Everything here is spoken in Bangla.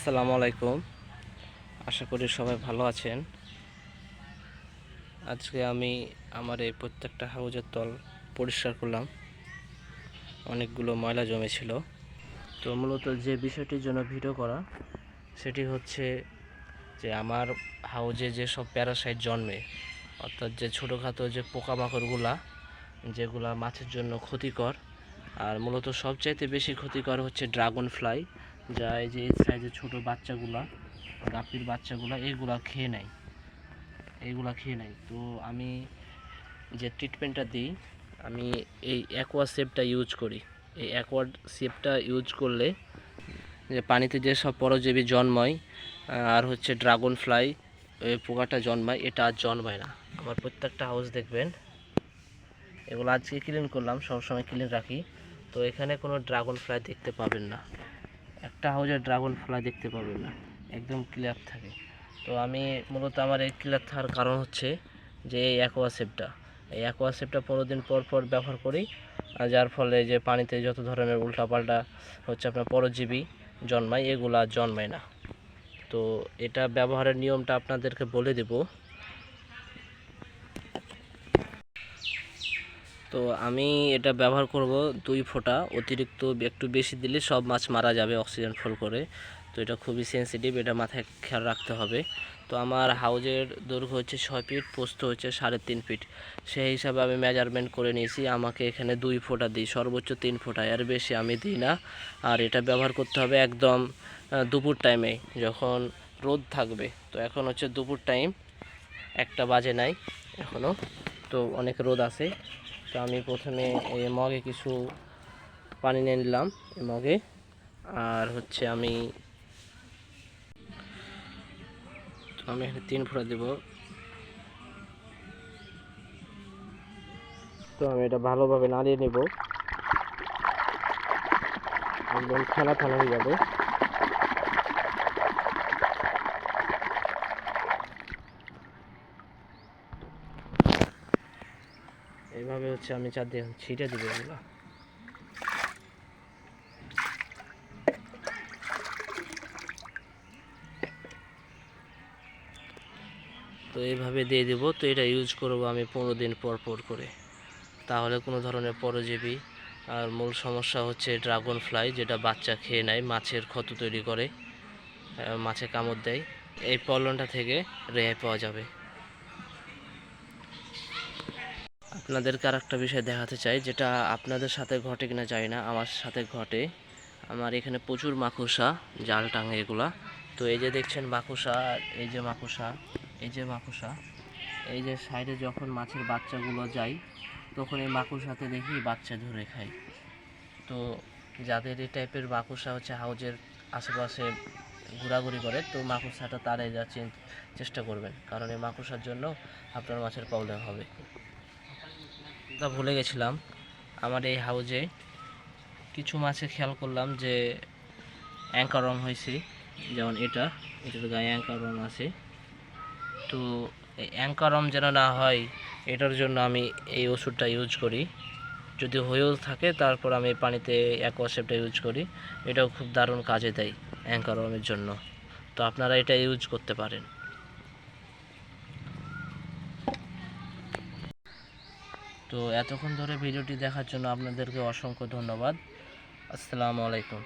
আসসালামু আলাইকুম। আশা করি সবাই ভালো আছেন। আজকে আমি আমার এই প্রত্যেকটা হাউজের তল পরিষ্কার করলাম। অনেকগুলো ময়লা জমেছিল। তো মূলত যে বিষয়টির জন্য ভিডিও করা সেটি হচ্ছে যে আমার হাউজে যেসব প্যারাসাইট জন্মে, অর্থাৎ যে ছোটোখাটো যে পোকামাকড়গুলা যেগুলা মাছের জন্য ক্ষতিকর, আর মূলত সবচাইতে বেশি ক্ষতিকর হচ্ছে ড্রাগন ফ্লাই, যা এই যে এই সাইজের ছোটো বাচ্চাগুলা, গাপ্পির বাচ্চাগুলা এইগুলা খেয়ে নেয়। তো আমি যে ট্রিটমেন্টটা দিই, আমি এই অ্যাকোয়া সেভটা ইউজ করি। এই অ্যাকোয়া সেভটা ইউজ করলে যে পানিতে যেসব পরজীবী জন্মায় আর হচ্ছে ড্রাগন ফ্লাই এই পোকাটা জন্মায়, এটা আর জন্মায় না। আমার প্রত্যেকটা হাউস দেখবেন, এগুলো আজকে ক্লিন করলাম, সবসময় ক্লিন রাখি। তো এখানে কোনো ড্রাগন ফ্লাই দেখতে পাবেন না, একটা হাউজে ড্রাগন ফ্লাই দেখতে পাবেন না, একদম ক্লিয়ার থাকে। তো আমি মূলত আমার এই ক্লিয়ার থাকার কারণ হচ্ছে যে এই অ্যাকোয়া সেভটা 15 দিন পর পর ব্যবহার করি, যার ফলে যে পানিতে যত ধরনের উল্টাপাল্টা হচ্ছে আপনার পরজীবী জন্মায়, এগুলা জন্মায় না। তো এটা ব্যবহারের নিয়মটা আপনাদেরকে বলে দেব। তো আমি এটা ব্যবহার করব 2 ফোঁটা, অতিরিক্ত একটু বেশি দিলে সব মাছ মারা যাবে অক্সিজেন ফল করে। তো এটা খুবই সেন্সিটিভ, এটা মাথায় খেয়াল রাখতে হবে। তো আমার হাউজের দৈর্ঘ্য হচ্ছে 6 ফিট, প্রস্থ হচ্ছে 3.5 ফিট। সেই হিসাবে আমি মেজারমেন্ট করে নিয়েছি। আমাকে এখানে 2 ফোঁটা দিই, সর্বোচ্চ 3 ফোঁটা, এর বেশি আমি দিই না। আর এটা ব্যবহার করতে হবে একদম দুপুর টাইমে, যখন রোদ থাকবে। তো এখন হচ্ছে দুপুর টাইম, 1টা বাজে নাই এখনও, তো অনেক রোদ আছে। তো আমি প্রথমে এই মগে কিছু পানি নিয়ে নিলাম, এই মগে। আর হচ্ছে আমি এখানে 3 ফোঁটা দেব। তো আমি এটা ভালোভাবে নাড়িয়ে নেব, একদম ফেনা ফেনা হয়ে যাবে। এইভাবে হচ্ছে আমি চারদিকে ছিটে দেবো এগুলো। তো এইভাবে দিয়ে দেবো। তো এটা ইউজ করব আমি 15 দিন পর পর করে, তাহলে কোনো ধরনের পরজীবী আর মূল সমস্যা হচ্ছে ড্রাগন ফ্লাই, যেটা বাচ্চা খেয়ে নেয়, মাছের ক্ষত তৈরি করে, মাছে কামড় দেয়, এই প্রবলেমটা থেকে রেহাই পাওয়া যাবে। আপনাদেরকে আর একটা বিষয় দেখাতে চাই, যেটা আপনাদের সাথে ঘটে কিনা জানি না, আমার সাথে ঘটে। আমার এখানে প্রচুর মাকড়সা জাল টাঙে এগুলা। তো এই যে দেখছেন মাকড়সা, এই যে মাকড়সা, এই যে সাইডে যখন মাছের বাচ্চাগুলো যায়, তখন এই মাকড়সাতে দেখি বাচ্চা ধরে খায়। তো যাদের এই টাইপের মাকড়সা হচ্ছে হাউজের আশেপাশে ঘোরাঘুরি করে, তো মাকড়সাটা তাড়াই যাওয়ার চেষ্টা করবেন, কারণ এই মাকড়সার জন্য আপনার মাছের প্রবলেম হবে। তা ভুলে গেছিলাম, আমার এই হাউজে কিছু মাছে খেয়াল করলাম যে অ্যাঙ্কার ওয়ার্ম হয়েছে, যেমন এটার গায়ে অ্যাঙ্কার ওয়ার্ম আছে। তো এই অ্যাঙ্কার ওয়ার্ম যেন না হয়, এটার জন্য আমি এই ওষুধটা ইউজ করি। যদি হয়েও থাকে, তারপর আমি পানিতে অ্যাকোয়া সেভটা ইউজ করি। এটাও খুব দারুণ কাজে দেয় অ্যাঙ্কার ওয়ার্মের জন্য। তো আপনারা এটা ইউজ করতে পারেন। তো এতক্ষণ ধরে ভিডিওটি দেখার জন্য আপনাদেরকে অসংখ্য ধন্যবাদ। আসসালামু আলাইকুম।